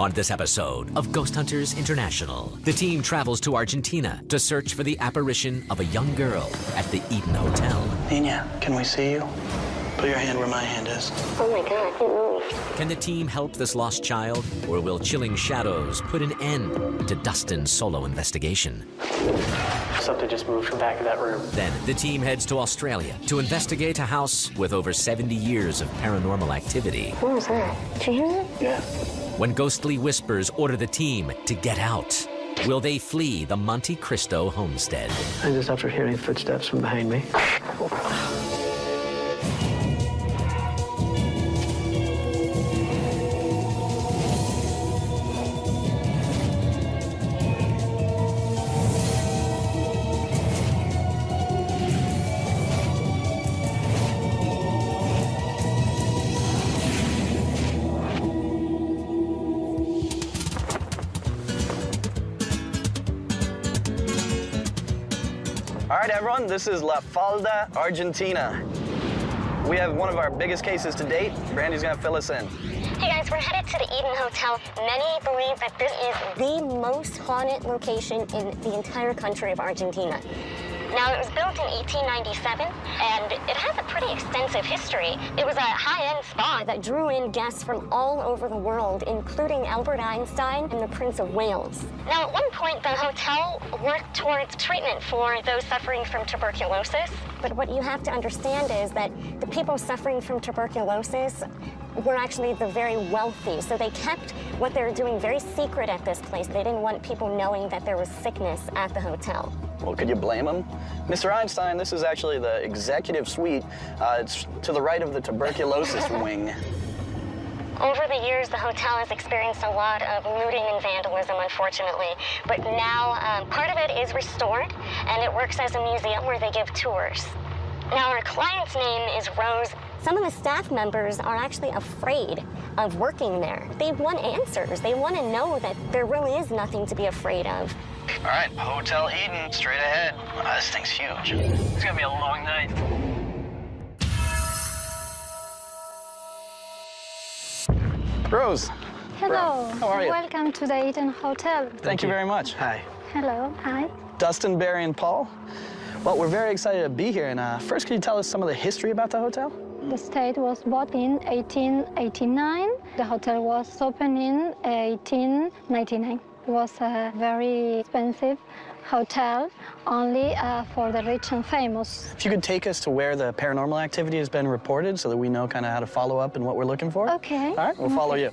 On this episode of Ghost Hunters International, the team travels to Argentina to search for the apparition of a young girl at the Eden Hotel. Nina, can we see you? Put your hand where my hand is. Oh my God, I can't move. Can the team help this lost child, or will chilling shadows put an end to Dustin's solo investigation? Something just moved from back of that room. Then the team heads to Australia to investigate a house with over 70 years of paranormal activity. What was that? Did you hear that? Yeah. When ghostly whispers order the team to get out, will they flee the Monte Cristo homestead? And just after hearing footsteps from behind me. All right, everyone, this is La Falda, Argentina. We have one of our biggest cases to date. Brandy's gonna fill us in. Hey guys, we're headed to the Eden Hotel. Many believe that this is the most haunted location in the entire country of Argentina. Now, it was built in 1897, and it has a pretty extensive history. It was a high-end spa that drew in guests from all over the world, including Albert Einstein and the Prince of Wales. Now, at one point, the hotel worked towards treatment for those suffering from tuberculosis. But what you have to understand is that the people suffering from tuberculosis were actually the very wealthy. So they kept what they were doing very secret at this place. They didn't want people knowing that there was sickness at the hotel. Well, could you blame him? Mr. Einstein, this is actually the executive suite. It's to the right of the tuberculosis wing. Over the years, the hotel has experienced a lot of looting and vandalism, unfortunately. But now, part of it is restored, and it works as a museum where they give tours. Now, our client's name is Rose. Some of the staff members are actually afraid of working there. They want answers. They want to know that there really is nothing to be afraid of. All right, Hotel Eden, straight ahead. This thing's huge. It's gonna be a long night. Rose. Hello. How are you? Welcome to the Eden Hotel. Thank you very much. Hi. Hello. Hi. Dustin, Barry, and Paul. Well, we're very excited to be here. And first, can you tell us some of the history about the hotel? The estate was bought in 1889. The hotel was opened in 1899. It was a very expensive hotel, only for the rich and famous. If you could take us to where the paranormal activity has been reported so that we know kind of how to follow up and what we're looking for. Okay. All right, we'll follow you.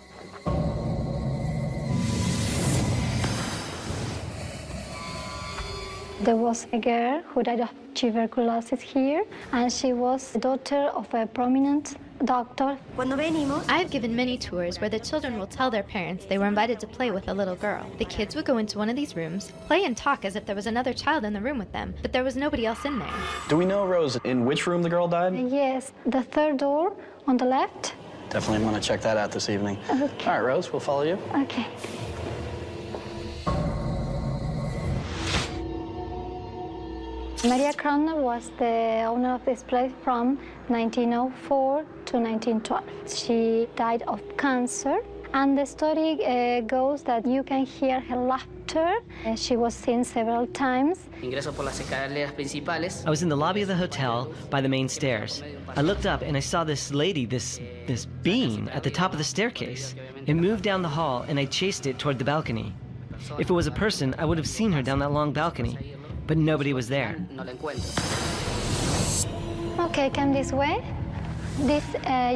There was a girl who died of tuberculosis here, and she was the daughter of a prominent doctor. I've given many tours where the children will tell their parents they were invited to play with a little girl. The kids would go into one of these rooms, play and talk as if there was another child in the room with them, but there was nobody else in there. Do we know, Rose, in which room the girl died? Yes, the third door on the left. Definitely want to check that out this evening. Okay. All right, Rose, we'll follow you. Okay. Maria Kroner was the owner of this place from 1904 to 1912. She died of cancer, and the story goes that you can hear her laughter. She was seen several times. I was in the lobby of the hotel by the main stairs. I looked up and I saw this lady, this being at the top of the staircase. It moved down the hall and I chased it toward the balcony. If it was a person, I would have seen her down that long balcony. But nobody was there. Okay, come this way. This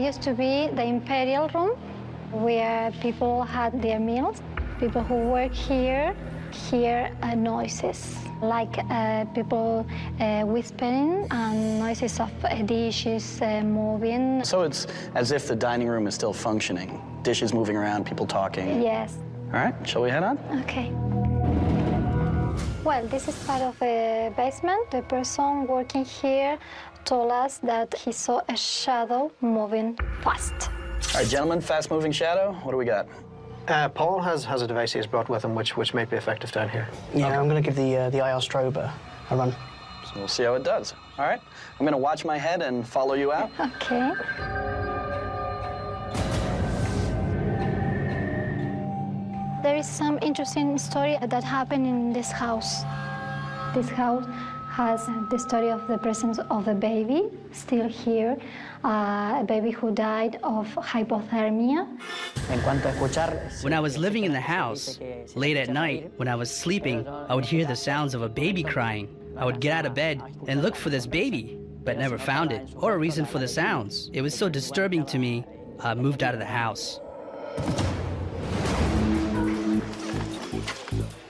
used to be the Imperial Room, where people had their meals. People who work here hear noises, like people whispering and noises of dishes moving. So it's as if the dining room is still functioning. Dishes moving around, people talking. Yes. All right, shall we head on? Okay. Well, this is part of the basement. The person working here told us that he saw a shadow moving fast. All right, gentlemen, fast-moving shadow. What do we got? Paul has a device he's brought with him, which may be effective down here. Yeah, okay. I'm going to give the IR strobe a run. So we'll see how it does. All right, I'm going to watch my head and follow you out. Okay. There is some interesting story that happened in this house. This house has the story of the presence of a baby still here, a baby who died of hypothermia. When I was living in the house, late at night, when I was sleeping, I would hear the sounds of a baby crying. I would get out of bed and look for this baby, but never found it, or a reason for the sounds. It was so disturbing to me, I moved out of the house.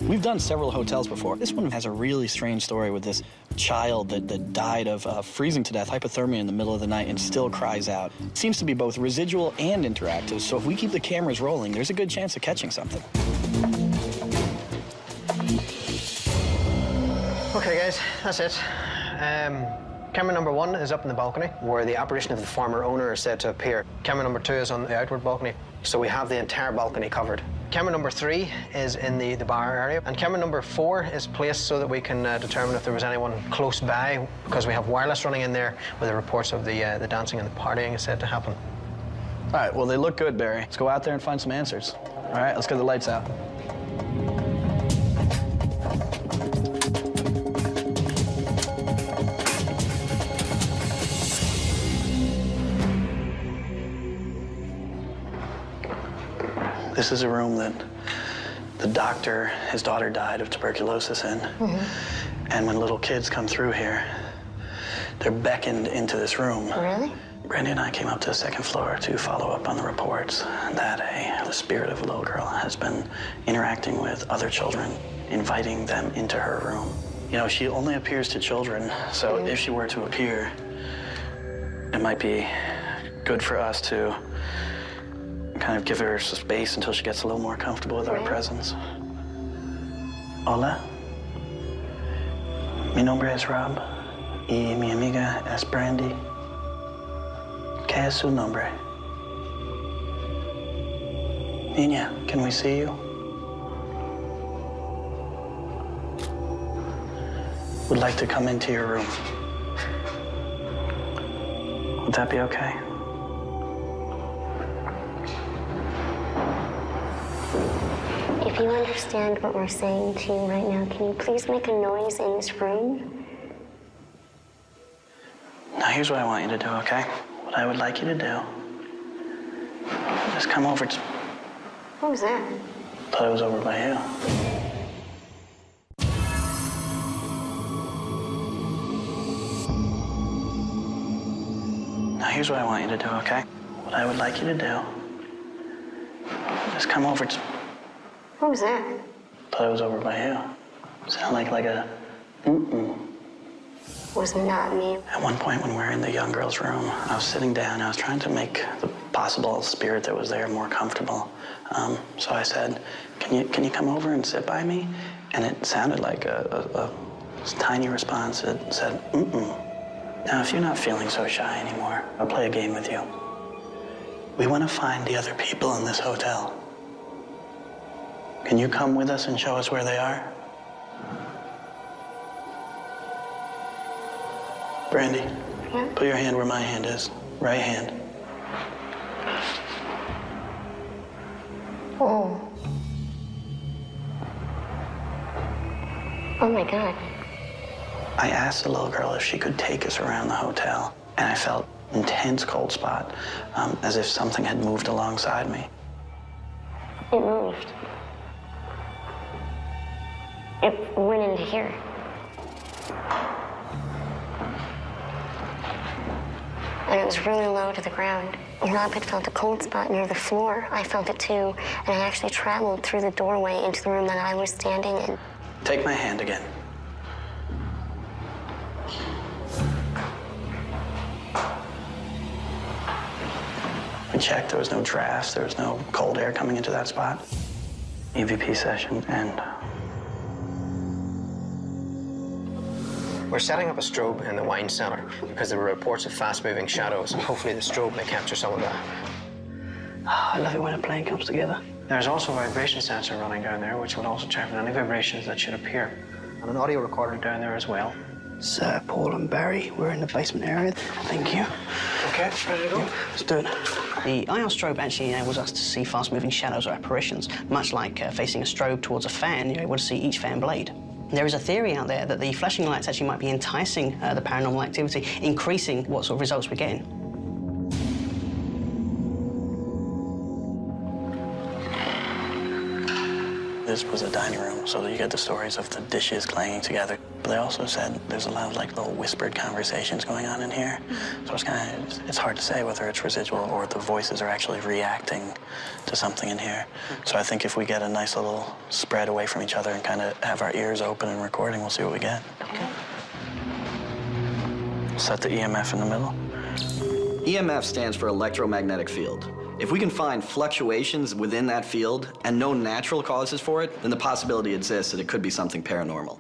We've done several hotels before. This one has a really strange story with this child that died of freezing to death, hypothermia in the middle of the night, and still cries out. It seems to be both residual and interactive, so if we keep the cameras rolling, there's a good chance of catching something. Okay, guys, that's it. Camera number 1 is up in the balcony, where the apparition of the former owner is said to appear. Camera number 2 is on the outward balcony, so we have the entire balcony covered. Camera number 3 is in the bar area, and camera number 4 is placed so that we can determine if there was anyone close by, because we have wireless running in there with the reports of the dancing and the partying is said to happen. All right, well, they look good, Barry. Let's go out there and find some answers. All right, let's get the lights out. This is a room that the doctor, his daughter died of tuberculosis in. And when little kids come through here, they're beckoned into this room. Really? Brandy and I came up to the 2nd floor to follow up on the reports that the spirit of a little girl has been interacting with other children, inviting them into her room. You know, she only appears to children, so if she were to appear, it might be good for us to kind of give her some space until she gets a little more comfortable with our presence. Hola. Mi nombre es Rob y mi amiga es Brandy. ¿Qué es su nombre? Niña, can we see you? Would like to come into your room. Would that be okay? If you understand what we're saying to you right now, can you please make a noise in this room? Now, here's what I want you to do, okay? What I would like you to do, just come over to... What was that? Thought it was over by you. Now, here's what I want you to do, okay? What I would like you to do, just come over to... What was that? Thought it was over by you. Sound like a Was not me. At one point when we were in the young girl's room, I was sitting down. I was trying to make the possible spirit that was there more comfortable. So I said, can you come over and sit by me? And it sounded like a tiny response. It said, Now, if you're not feeling so shy anymore, I'll play a game with you. We want to find the other people in this hotel. Can you come with us and show us where they are? Brandy, put your hand where my hand is. Right hand. Oh. Oh my God. I asked the little girl if she could take us around the hotel, and I felt intense cold spot, as if something had moved alongside me. It moved. It went into here. And it was really low to the ground. Rob had felt a cold spot near the floor. I felt it too, and I actually traveled through the doorway into the room that I was standing in. Take my hand again. We checked, there was no drafts, there was no cold air coming into that spot. EVP session, and we're setting up a strobe in the wine cellar because there were reports of fast-moving shadows. Hopefully the strobe may capture some of that. I love it when a plane comes together. There's also a vibration sensor running down there, which will also check for any vibrations that should appear. And an audio recorder down there as well. Sir Paul and Barry, we're in the basement area. Thank you. Okay, ready to go? Let's do it. The IR strobe actually enables us to see fast-moving shadows or apparitions, much like facing a strobe towards a fan, you're able to see each fan blade. There is a theory out there that the flashing lights actually might be enticing the paranormal activity, increasing what sort of results we're getting. This was a dining room, so you get the stories of the dishes clanging together. But they also said there's a lot of like little whispered conversations going on in here. So it's hard to say whether it's residual or the voices are actually reacting to something in here. So I think if we get a nice little spread away from each other and kind of have our ears open and recording, we'll see what we get. Okay. Set the EMF in the middle. EMF stands for electromagnetic field. If we can find fluctuations within that field and no natural causes for it, then the possibility exists that it could be something paranormal.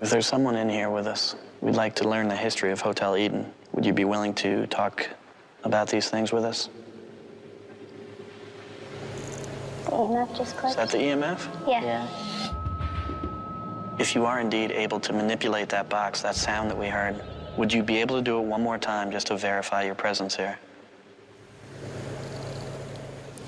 If there's someone in here with us, we'd like to learn the history of Hotel Eden. Would you be willing to talk about these things with us? The EMF just clicked. Is that the EMF? Yeah. If you are indeed able to manipulate that box, that sound that we heard, would you be able to do it one more time just to verify your presence here?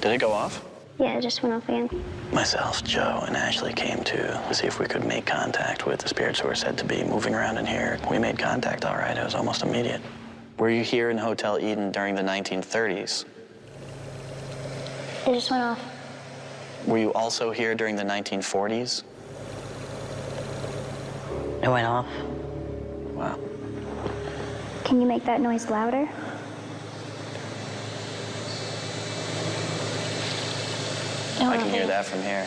Did it go off? Yeah, it just went off again. Myself, Joe, and Ashley came to see if we could make contact with the spirits who were said to be moving around in here. We made contact, all right. It was almost immediate. Were you here in Hotel Eden during the 1930s? It just went off. Were you also here during the 1940s? It went off. Wow. Can you make that noise louder? I can hear that from here.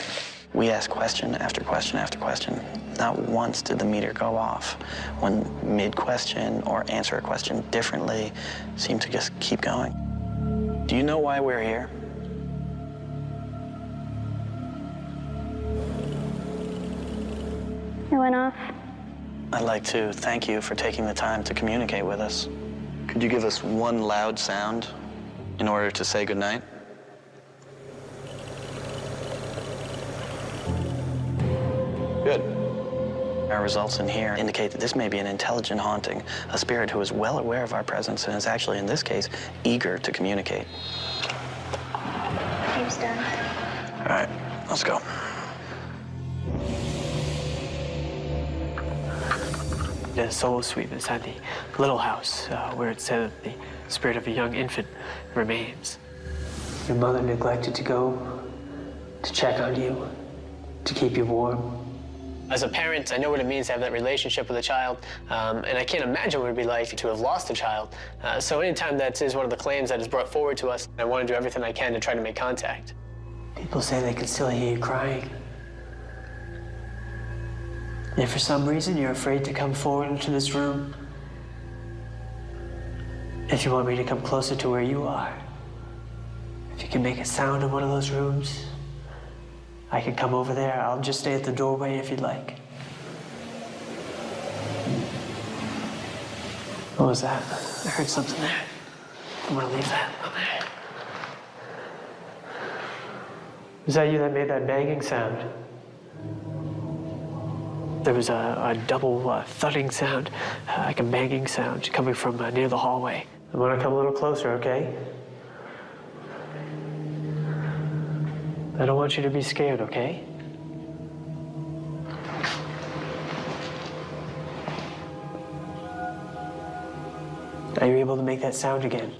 We asked question after question after question. Not once did the meter go off. When mid-question or answer a question differently, seemed to just keep going. Do you know why we're here? It went off. I'd like to thank you for taking the time to communicate with us. Could you give us one loud sound in order to say goodnight? Good. Our results in here indicate that this may be an intelligent haunting, a spirit who is well aware of our presence and is actually, in this case, eager to communicate. Game's done. All right, let's go. The solo suite inside the little house where it said that the spirit of a young infant remains. Your mother neglected to go to check on you, to keep you warm. As a parent, I know what it means to have that relationship with a child, and I can't imagine what it would be like to have lost a child. So anytime that is one of the claims that is brought forward to us, I want to do everything I can to try to make contact. People say they can still hear you crying. If for some reason you're afraid to come forward into this room, if you want me to come closer to where you are, if you can make a sound in one of those rooms, I can come over there. I'll just stay at the doorway if you'd like. What was that? I heard something there. I'm gonna leave that on there. Was that you that made that banging sound? There was a double thudding sound, like a banging sound coming from near the hallway. I'm gonna come a little closer, okay? I don't want you to be scared, okay? Are you able to make that sound again?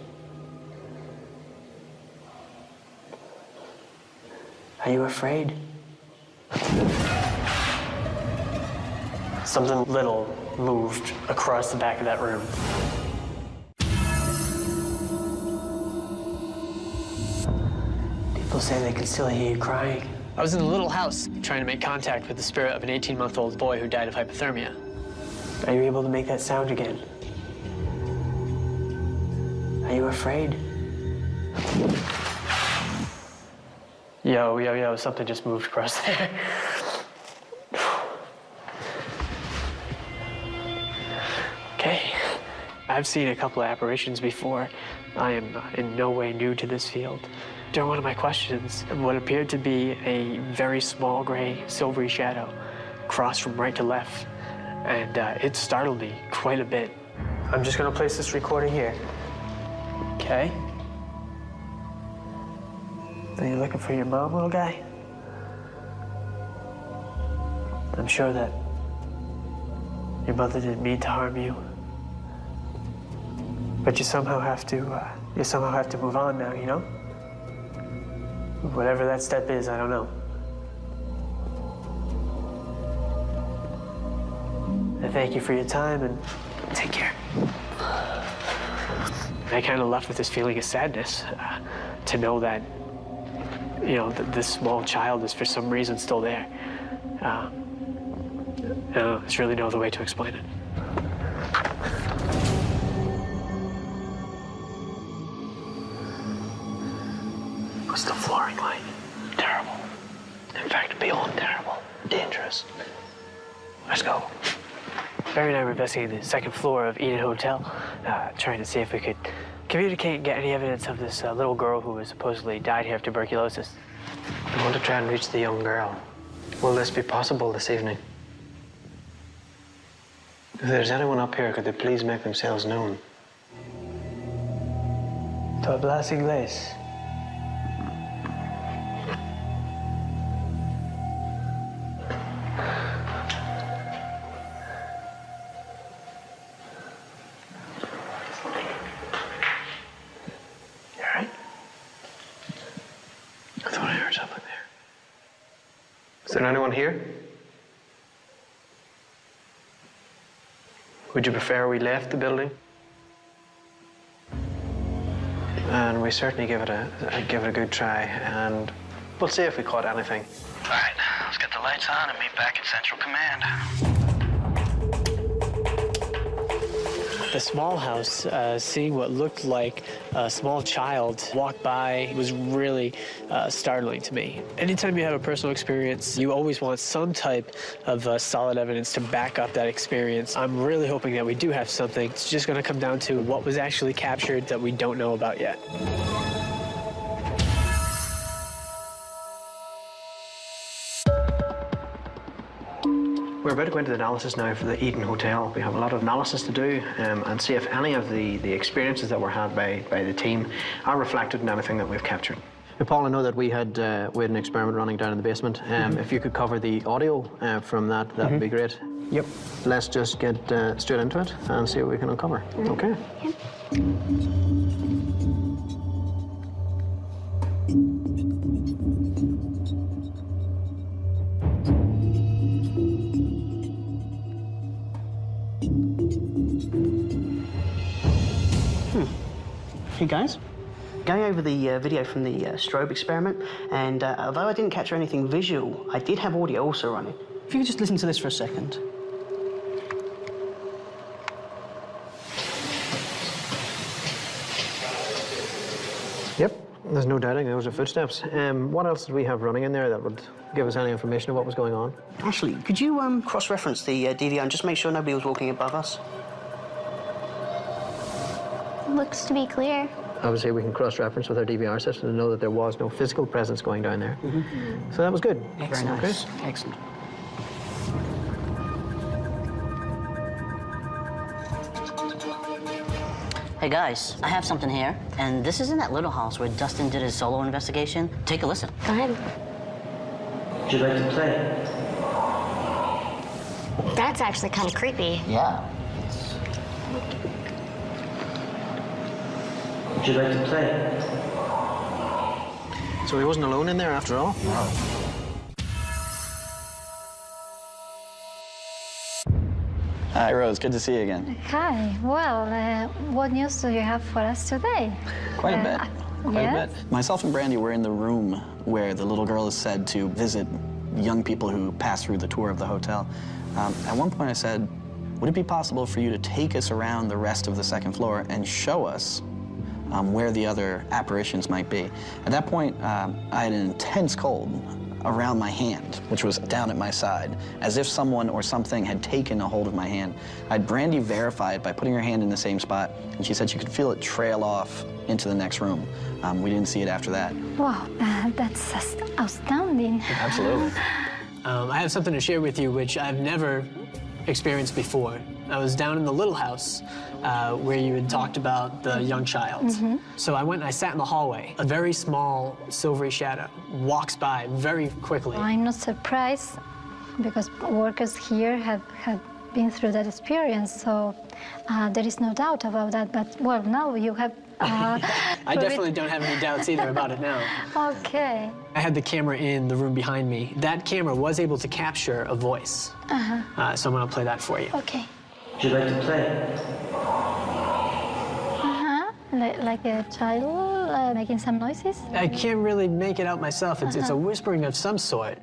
Are you afraid? Something little moved across the back of that room. People say they can still hear you crying. I was in a little house trying to make contact with the spirit of an 18-month-old boy who died of hypothermia. Are you able to make that sound again? Are you afraid? Yo, something just moved across there. Okay. I've seen a couple of apparitions before. I am in no way new to this field. During one of my questions, what appeared to be a very small gray, silvery shadow crossed from right to left, and it startled me quite a bit. I'm just gonna place this recording here. Okay? Are you looking for your mom, little guy? I'm sure that your mother didn't mean to harm you, but you somehow have to move on now, you know? Whatever that step is, I don't know. I thank you for your time and take care. I kind of left with this feeling of sadness to know that, you know, this small child is for some reason still there. There's really no other way to explain it. What's the flooring like? Terrible. In fact, beyond terrible. Dangerous. Let's go. Barry and I were investigating the second floor of Eden Hotel, trying to see if we could communicate and get any evidence of this little girl who was supposedly died here of tuberculosis. I want to try and reach the young girl. Will this be possible this evening? If there's anyone up here, could they please make themselves known? Tu hablas inglés? Is there anyone here? Would you prefer we left the building? And we certainly give it a good try, and we'll see if we caught anything. All right, let's get the lights on and meet back at Central Command. The small house, seeing what looked like a small child walk by was really startling to me. Anytime you have a personal experience, you always want some type of solid evidence to back up that experience. I'm really hoping that we do have something. It's just going to come down to what was actually captured that we don't know about yet. We're about to go into the analysis now for the Eden Hotel. We have a lot of analysis to do and see if any of the experiences that were had by the team are reflected in anything that we've captured. Paul, I know that we had an experiment running down in the basement. If you could cover the audio from that would be great. Yep. Let's just get straight into it and see what we can uncover. Okay. Yep. Hey guys, going over the video from the strobe experiment, and although I didn't capture anything visual, I did have audio also running. If you could just listen to this for a second. Yep, there's no doubting those are footsteps. What else did we have running in there that would give us any information of what was going on? Ashley, could you cross-reference the DVR and just make sure nobody was walking above us? Looks to be clear. Obviously, we can cross-reference with our DVR system to know that there was no physical presence going down there. So that was good. Very nice. Excellent. Hey guys, I have something here, and this is in that little house where Dustin did his solo investigation. Take a listen. Go ahead. Would you like to play? That's actually kind of creepy. Yeah. Would you like to play? So he wasn't alone in there after all? No. Hi, Rose. Good to see you again. Hi. Well, what news do you have for us today? Quite a bit. Quite a bit. Myself and Brandy were in the room where the little girl is said to visit young people who pass through the tour of the hotel. At one point I said, would it be possible for you to take us around the rest of the second floor and show us where the other apparitions might be? At that point, I had an intense cold around my hand, which was down at my side, as if someone or something had taken a hold of my hand. I had Brandy verify it by putting her hand in the same spot, and she said she could feel it trail off into the next room. We didn't see it after that. Wow, that's outstanding. Absolutely. I have something to share with you which I've never experienced before. I was down in the little house where you had talked about the young child. So I went and I sat in the hallway. A very small silvery shadow walks by very quickly. I'm not surprised because workers here have been through that experience, so there is no doubt about that. But, well, now you have... I definitely don't have any doubts either about it now. Okay. I had the camera in the room behind me. That camera was able to capture a voice. So I'm going to play that for you. Okay. Would you like to play? Like a child making some noises? I can't really make it out myself. It's a whispering of some sort.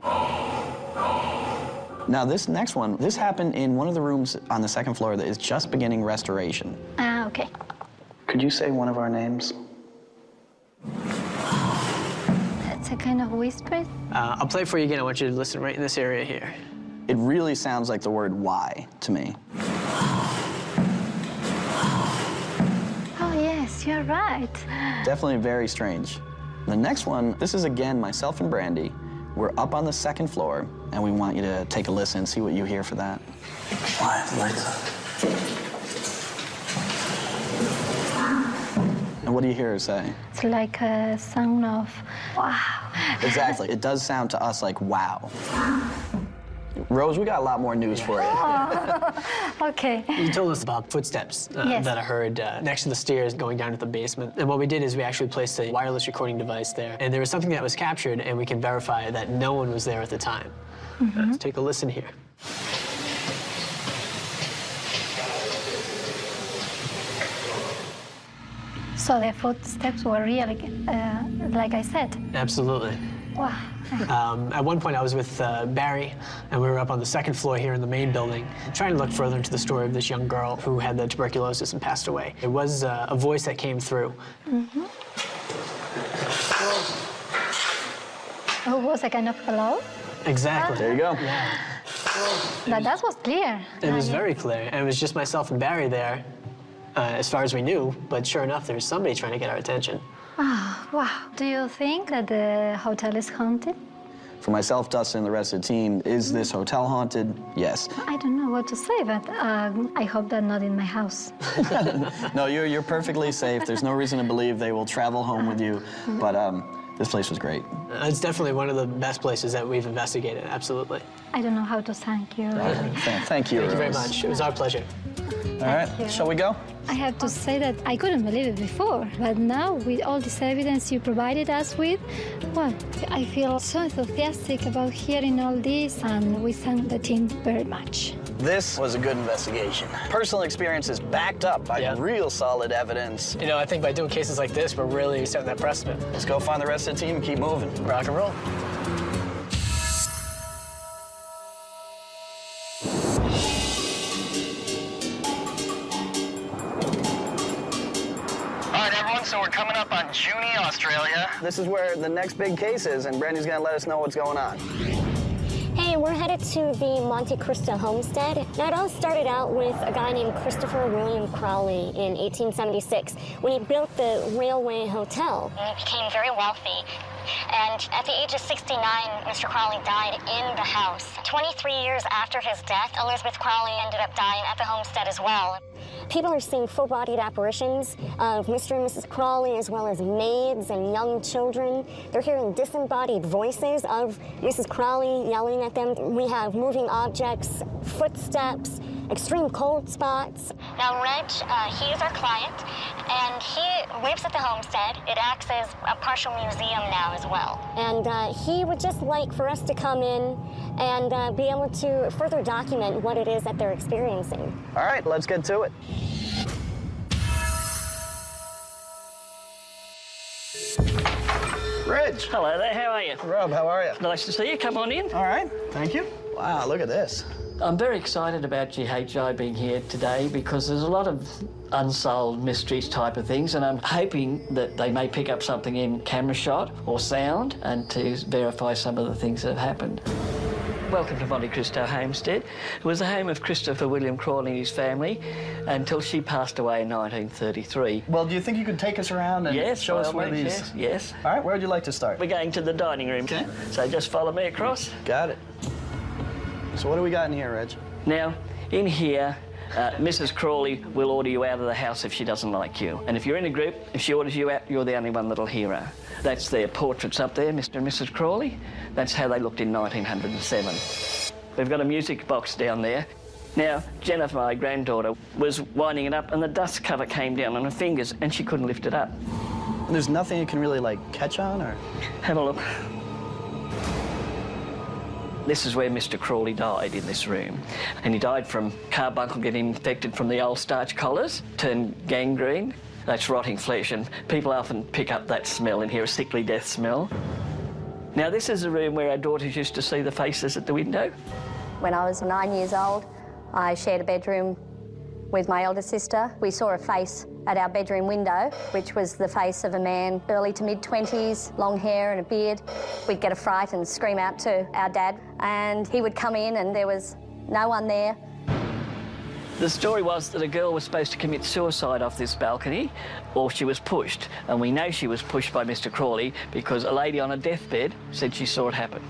Now, this next one, this happened in one of the rooms on the second floor that is just beginning restoration. Okay. Could you say one of our names? It's a kind of whisper. I'll play it for you again. I want you to listen right in this area here. It really sounds like the word why to me. Oh, yes, you're right. Definitely very strange. The next one, this is again myself and Brandy. We're up on the second floor, and we want you to take a listen, see what you hear for that. Why the lights up? And what do you hear her say? It's like a sound of wow. Exactly. It does sound to us like wow. Rose, we got a lot more news for you. Okay. You told us about footsteps that I heard next to the stairs going down to the basement. And what we did is we actually placed a wireless recording device there. And there was something that was captured, and we can verify that no one was there at the time. Let's take a listen here. So the footsteps were real, like I said. Absolutely. Wow. At one point, I was with Barry, and we were up on the second floor here in the main building, trying to look further into the story of this young girl who had the tuberculosis and passed away. It was a voice that came through. Oh, was a kind of hello? Exactly. There you go. Yeah. But that was clear. It was very clear, and it was just myself and Barry there, as far as we knew, but sure enough, there was somebody trying to get our attention. Oh, wow. Do you think that the hotel is haunted? For myself, Dustin, and the rest of the team, is this hotel haunted? Yes. I don't know what to say, but I hope that not in my house. No, you're perfectly safe. There's no reason to believe they will travel home with you, but this place was great. It's definitely one of the best places that we've investigated, absolutely. I don't know how to thank you. Really. Thank you, Thank you very Rose. much. It was our pleasure. All right, shall we go? I have to say that I couldn't believe it before, but now with all this evidence you provided us with, well, I feel so enthusiastic about hearing all this, and we thank the team very much. This was a good investigation. Personal experiences backed up by real solid evidence. You know, I think by doing cases like this, we're really setting that precedent. Let's go find the rest of the team and keep moving. Rock and roll. So we're coming up on Junee, Australia. This is where the next big case is, and Brandy's gonna let us know what's going on. Hey, we're headed to the Monte Cristo homestead. Now, it all started out with a guy named Christopher William Crowley in 1876 when he built the Railway Hotel. He became very wealthy. And at the age of 69, Mr. Crowley died in the house. 23 years after his death, Elizabeth Crowley ended up dying at the homestead as well. People are seeing full-bodied apparitions of Mr. and Mrs. Crowley, as well as maids and young children. They're hearing disembodied voices of Mrs. Crowley yelling at them. We have moving objects, footsteps, extreme cold spots. Now, Reg, he is our client, and he lives at the homestead. It acts as a partial museum now as well. And he would just like for us to come in and be able to further document what it is that they're experiencing. All right, let's get to it. Reg. Hello there, how are you? Rob, how are you? Nice to see you, come on in. All right, thank you. Wow, look at this. I'm very excited about GHI being here today because there's a lot of unsolved mysteries type of things, and I'm hoping that they may pick up something in camera shot or sound and to verify some of the things that have happened. Welcome to Monte Cristo Homestead. It was the home of Christopher William Crowley and his family until she passed away in 1933. Well, do you think you could take us around and show us where these... Yes. All right, where would you like to start? We're going to the dining room. Okay. So just follow me across. Got it. So what do we got in here, Reg? Now, in here, Mrs. Crawley will order you out of the house if she doesn't like you. And if you're in a group, if she orders you out, you're the only one that'll hear her. That's their portraits up there, Mr. and Mrs. Crawley. That's how they looked in 1907. We've got a music box down there. Now, Jennifer, my granddaughter, was winding it up and the dust cover came down on her fingers and she couldn't lift it up. There's nothing you can really, like, catch on, or? Have a look. This is where Mr. Crawley died, in this room. And he died from carbuncle getting infected from the old starch collars, turned gangrene. That's rotting flesh, and people often pick up that smell and hear a sickly death smell. Now, this is a room where our daughters used to see the faces at the window. When I was 9 years old, I shared a bedroom with my elder sister. We saw a face at our bedroom window, which was the face of a man, early to mid-20s, long hair and a beard. We'd get a fright and scream out to our dad, and he would come in and there was no one there. The story was that a girl was supposed to commit suicide off this balcony, or she was pushed. And we know she was pushed by Mr. Crawley because a lady on a deathbed said she saw it happen.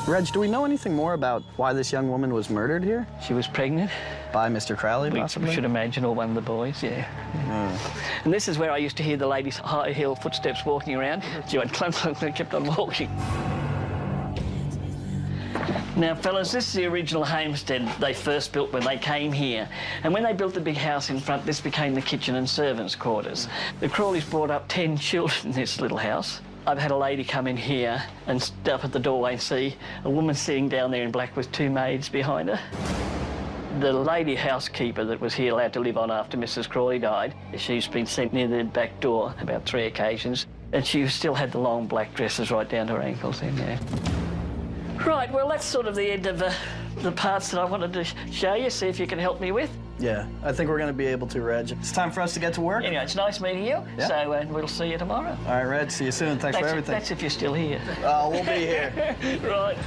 Reg, do we know anything more about why this young woman was murdered here? She was pregnant. By Mr. Crowley, possibly? We should imagine, or one of the boys, yeah. And this is where I used to hear the lady's high heel footsteps walking around. She went clunk, clunk, and kept on walking. Now, fellas, this is the original homestead they first built when they came here. And when they built the big house in front, this became the kitchen and servants' quarters. The Crawleys brought up 10 children in this little house. I've had a lady come in here and stop at the doorway and see a woman sitting down there in black with 2 maids behind her. The lady housekeeper that was here allowed to live on after Mrs. Crawley died, she's been sent near the back door about 3 occasions, and she still had the long black dresses right down to her ankles in there. Right, well, that's sort of the end of the parts that I wanted to show you, see if you can help me with. Yeah, I think we're going to be able to, Reg. It's time for us to get to work. Anyway, it's nice meeting you, yeah. So we'll see you tomorrow. All right, Reg, see you soon. Thanks for everything. That's if you're still here. Oh, we'll be here. Right.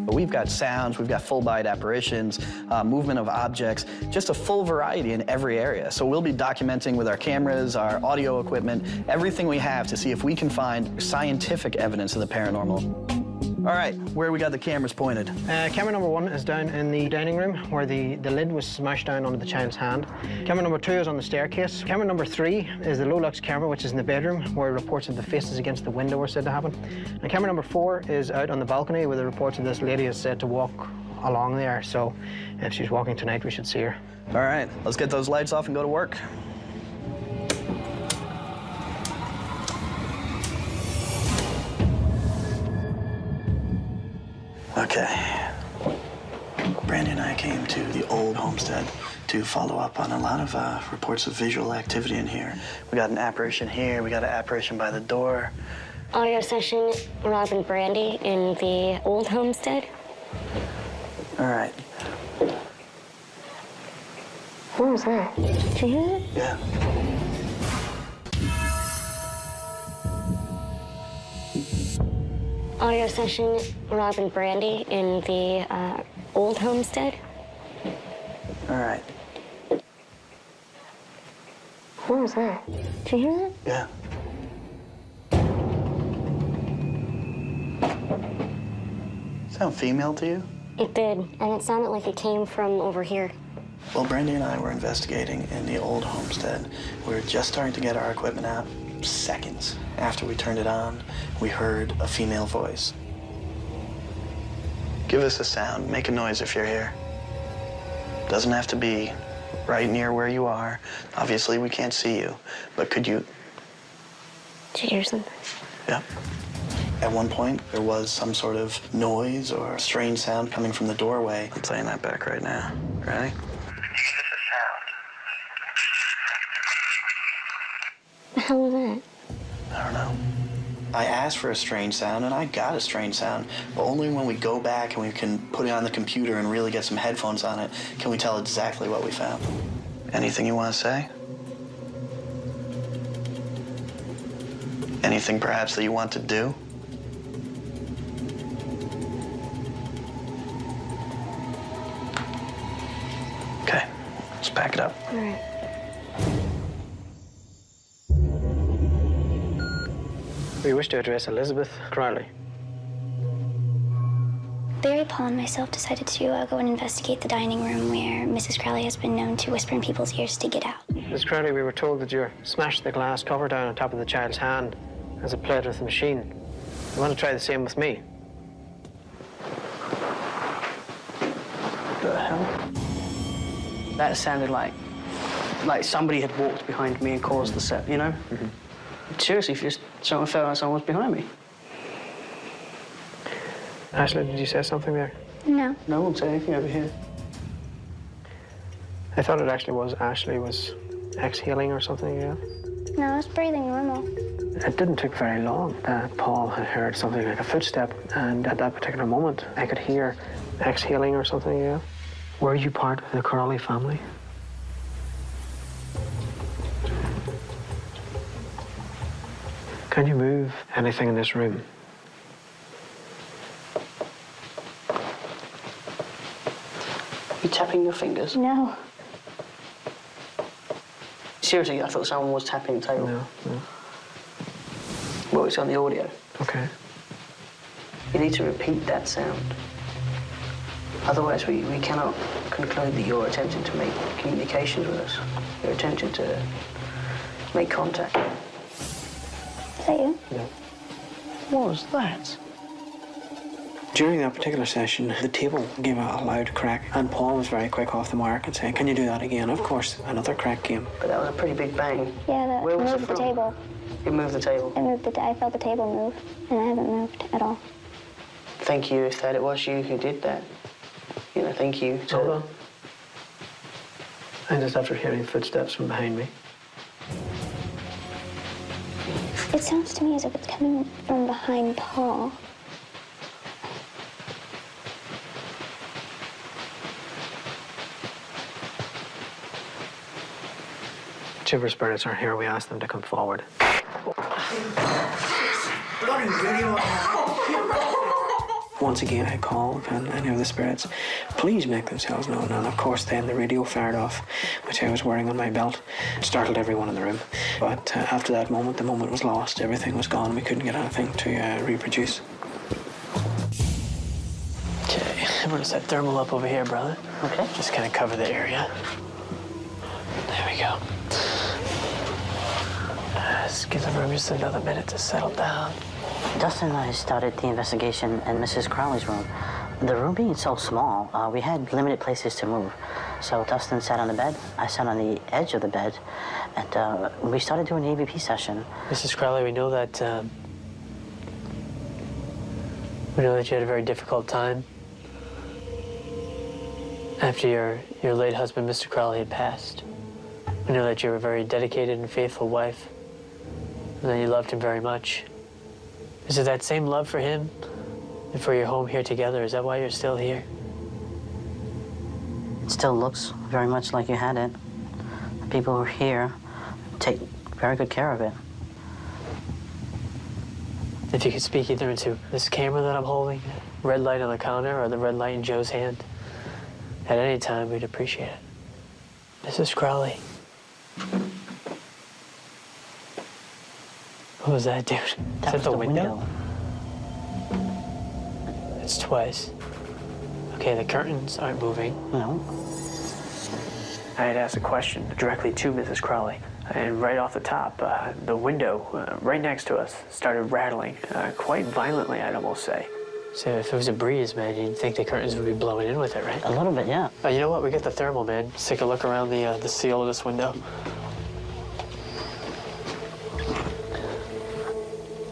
We've got sounds, we've got full-bodied apparitions, movement of objects, just a full variety in every area. So we'll be documenting with our cameras, our audio equipment, everything we have to see if we can find scientific evidence of the paranormal. All right, where we got the cameras pointed? Camera number 1 is down in the dining room where the lid was smashed down onto the child's hand. Camera number 2 is on the staircase. Camera number 3 is the low-lux camera, which is in the bedroom where reports of the faces against the window were said to happen. And camera number 4 is out on the balcony where the reports of this lady is said to walk along there. So if she's walking tonight, we should see her. All right, let's get those lights off and go to work. Okay. Brandy and I came to the old homestead to follow up on a lot of reports of visual activity in here. We got an apparition here, we got an apparition by the door. Audio session, Rob and Brandy in the old homestead. All right. What was that? Did you hear it? Yeah. Audio session, Rob and Brandy in the old homestead. All right. What was that? Did you hear it? Yeah. Sound female to you? It did, and it sounded like it came from over here. Well, Brandy and I were investigating in the old homestead. We were just starting to get our equipment out. Seconds after we turned it on, we heard a female voice. Give us a sound. Make a noise if you're here. Doesn't have to be right near where you are. Obviously, we can't see you, but could you... Did you hear something? Yeah. At one point, there was some sort of noise or strange sound coming from the doorway. I'm playing that back right now. Ready? The hell was that? I don't know. I asked for a strange sound, and I got a strange sound, but only when we go back and we can put it on the computer and really get some headphones on it can we tell exactly what we found. Anything you want to say? Anything perhaps that you want to do? Okay, let's pack it up. All right. We wish to address Elizabeth Crowley. Barry, Paul, and myself decided to go and investigate the dining room where Mrs. Crowley has been known to whisper in people's ears to get out. Miss Crowley, we were told that you smashed the glass cover down on top of the child's hand as it played with the machine. You want to try the same with me? What the hell? That sounded like somebody had walked behind me and caused the set, you know? Seriously, if someone felt like someone was behind me. Ashley, did you say something there? No. No one said anything over here. I thought it actually was Ashley was exhaling or something, yeah? No, I was breathing normal. It didn't take very long that Paul had heard something like a footstep, and at that particular moment, I could hear exhaling or something, yeah? Were you part of the Crowley family? Can you move anything in this room? You tapping your fingers? No. Seriously, I thought someone was tapping the table. No. Well, it's on the audio. Okay. You need to repeat that sound. Otherwise, we cannot conclude that you're attempting to make communications with us. You're attempting to make contact. Is that you? No. What was that? During that particular session, the table gave a loud crack, and Paul was very quick off the mark and saying, "Can you do that again?" Of course, another crack came. But that was a pretty big bang. Yeah, that Where was it moved the from? table. It moved the table. I felt the table move, and I haven't moved at all. Thank you if that it was you who did that. You know, thank you to... Hold on. And just after hearing footsteps from behind me. It sounds to me as if it's coming from behind Paul. Whichever spirits are here, we ask them to come forward. Bloody video. Once again, I call upon any of the spirits, please make themselves known. And of course, then the radio fired off, which I was wearing on my belt. It startled everyone in the room. But after that moment, the moment was lost. Everything was gone. We couldn't get anything to reproduce. Okay, I'm gonna set thermal up over here, brother. Okay. Just kind of cover the area. There we go. Let's give the room just another minute to settle down. Dustin and I started the investigation in Mrs. Crowley's room. The room being so small, we had limited places to move. So Dustin sat on the bed, I sat on the edge of the bed, and we started doing the EVP session. Mrs. Crowley, we know that you had a very difficult time after your late husband, Mr. Crowley, had passed. We know that you were a very dedicated and faithful wife, and that you loved him very much. Is it that same love for him and for your home here together? Is that why you're still here? It still looks very much like you had it. The people who are here take very good care of it. If you could speak either into this camera that I'm holding, red light on the counter, or the red light in Joe's hand, at any time, we'd appreciate it. Mrs. Crowley. What was that, dude? Is that the window? It's twice. Okay, the curtains aren't moving. No. I had asked a question directly to Mrs. Crowley, and right off the top, the window right next to us started rattling quite violently, I'd almost say. So if it was a breeze, man, you'd think the curtains would be blowing in with it, right? A little bit, yeah. You know what? We got the thermal, man. Let's take a look around the seal of this window.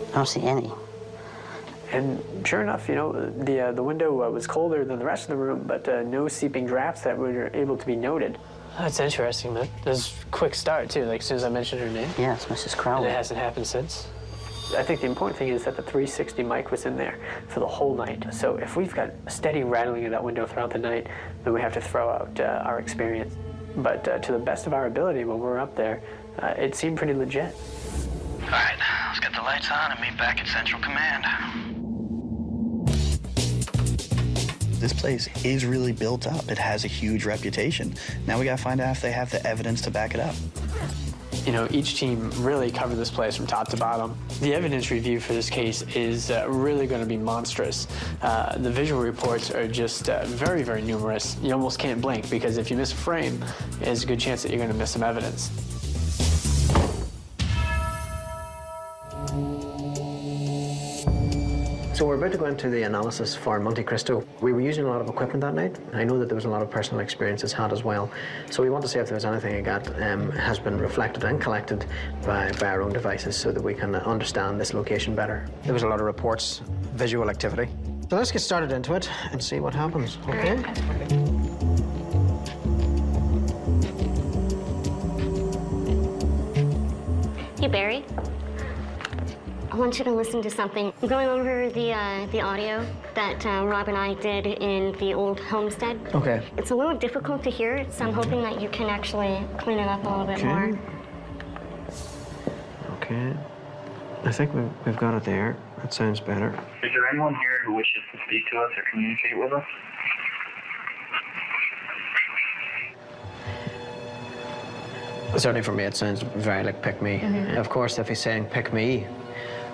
I don't see any. And sure enough, the window was colder than the rest of the room, but no seeping drafts that were able to be noted. That's interesting, man. That was a quick start, too, like as soon as I mentioned her name. Yeah, it's Mrs. Crowley. And it hasn't happened since. I think the important thing is that the 360 mic was in there for the whole night. So if we've got a steady rattling of that window throughout the night, then we have to throw out our experience. But to the best of our ability, when we're up there, it seemed pretty legit. All right, let's get the lights on and meet back at Central Command. This place is really built up. It has a huge reputation. Now we gotta find out if they have the evidence to back it up. You know, each team really covered this place from top to bottom. The evidence review for this case is really going to be monstrous. The visual reports are just very, very numerous. You almost can't blink, because if you miss a frame, there's a good chance that you're going to miss some evidence. So we're about to go into the analysis for Monte Cristo. We were using a lot of equipment that night. I know that there was a lot of personal experiences had as well. So we want to see if there was anything that has been reflected and collected by our own devices so that we can understand this location better. There was a lot of reports, visual activity. So let's get started into it and see what happens, okay? Hey, Barry. I want you to listen to something. I'm going over the audio that Rob and I did in the old homestead. Okay. It's a little difficult to hear, so I'm hoping that you can actually clean it up a little bit more. Okay. I think we've got it there. That sounds better. Is there anyone here who wishes to speak to us or communicate with us? Certainly for me, it sounds very like pick me. Of course, if he's saying pick me,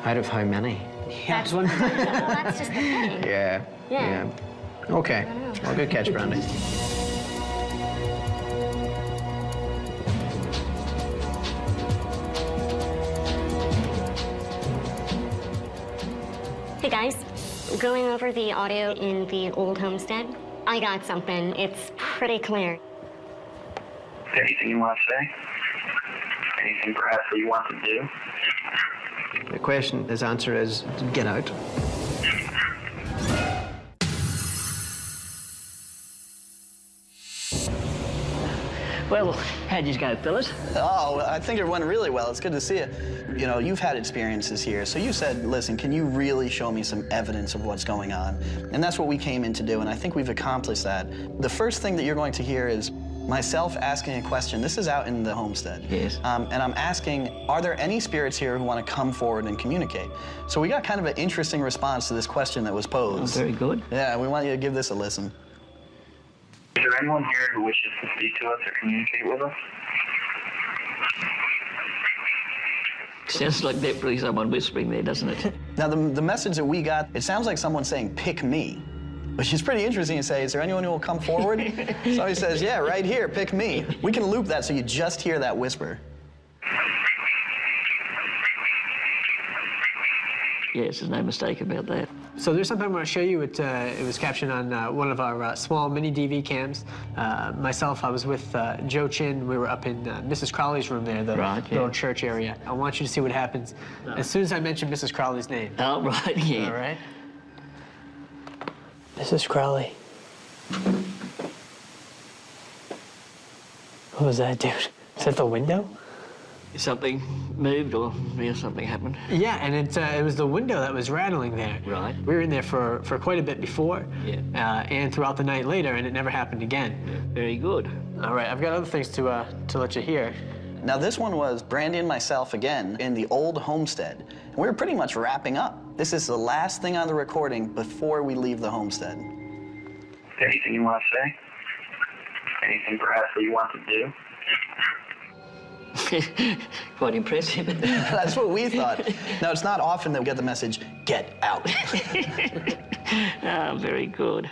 out of how many? That's one. That's just the thing. Yeah. Okay. Well, good catch, Brandy. Hey, guys. Going over the audio in the old homestead, I got something. It's pretty clear. Anything you want to say? Anything perhaps that you want to do? The question, his answer is, get out. Well, how'd you go, Phyllis? Oh, I think it went really well. It's good to see you. You know, you've had experiences here, so you said, listen, can you really show me some evidence of what's going on? And that's what we came in to do, and I think we've accomplished that. The first thing that you're going to hear is myself asking a question. This is out in the homestead. Yes. And I'm asking, are there any spirits here who want to come forward and communicate? So we got kind of an interesting response to this question that was posed. Oh, very good. Yeah, we want you to give this a listen. Is there anyone here who wishes to speak to us or communicate with us? Sounds like definitely someone whispering there, doesn't it? Now, the message that we got, it sounds like someone saying, pick me. Which is pretty interesting to say, is there anyone who will come forward? Somebody says, yeah, right here, pick me. We can loop that so you just hear that whisper. Yes, there's no mistake about that. So there's something I'm going to show you. It was captured on one of our small mini DV cams. Myself, I was with Joe Chin. We were up in Mrs. Crowley's room there, the little church area. I want you to see what happens as soon as I mention Mrs. Crowley's name. Oh, right, yeah. All right. Mrs. Crowley. What was that, dude? Is that the window? Something moved or something happened. Yeah, and it was the window that was rattling there. Right. We were in there for quite a bit before. Yeah. And throughout the night later, and it never happened again. Yeah, very good. All right, I've got other things to let you hear. Now, this one was Brandy and myself again in the old homestead. And we were pretty much wrapping up. This is the last thing on the recording before we leave the homestead. Anything you want to say? Anything perhaps that you want to do? Quite impressive. That's what we thought. Now, it's not often that we get the message, get out. Ah, very good.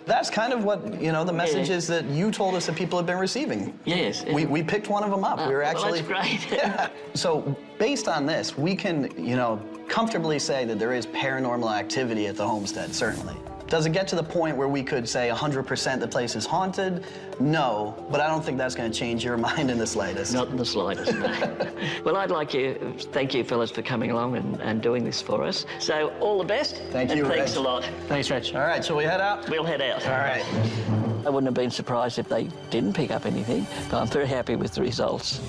That's kind of what, you know, the messages that you told us that people have been receiving. Yes. We picked one of them up. We were actually... Well, that's great. Yeah. So, based on this, we can, you know, comfortably say that there is paranormal activity at the homestead, certainly. Does it get to the point where we could say 100% the place is haunted? No, but I don't think that's going to change your mind in the slightest. Not in the slightest, no. Well, I'd like to thank you, fellas, for coming along and doing this for us. So, all the best. Thank you, and thanks Reg. a lot. Thanks, Reg. All right, shall we head out? We'll head out. All right. I wouldn't have been surprised if they didn't pick up anything, but I'm very happy with the results.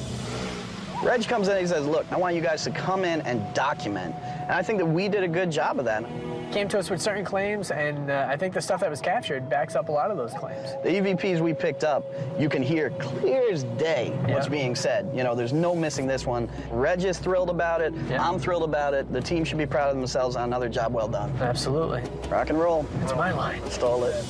Reg comes in and he says, look, I want you guys to come in and document. And I think that we did a good job of that. Came to us with certain claims, and I think the stuff that was captured backs up a lot of those claims. The EVPs we picked up, you can hear clear as day what's being said. You know, there's no missing this one. Reg is thrilled about it. I'm thrilled about it. The team should be proud of themselves on another job well done. Absolutely. Rock and roll. It's my line. Install it.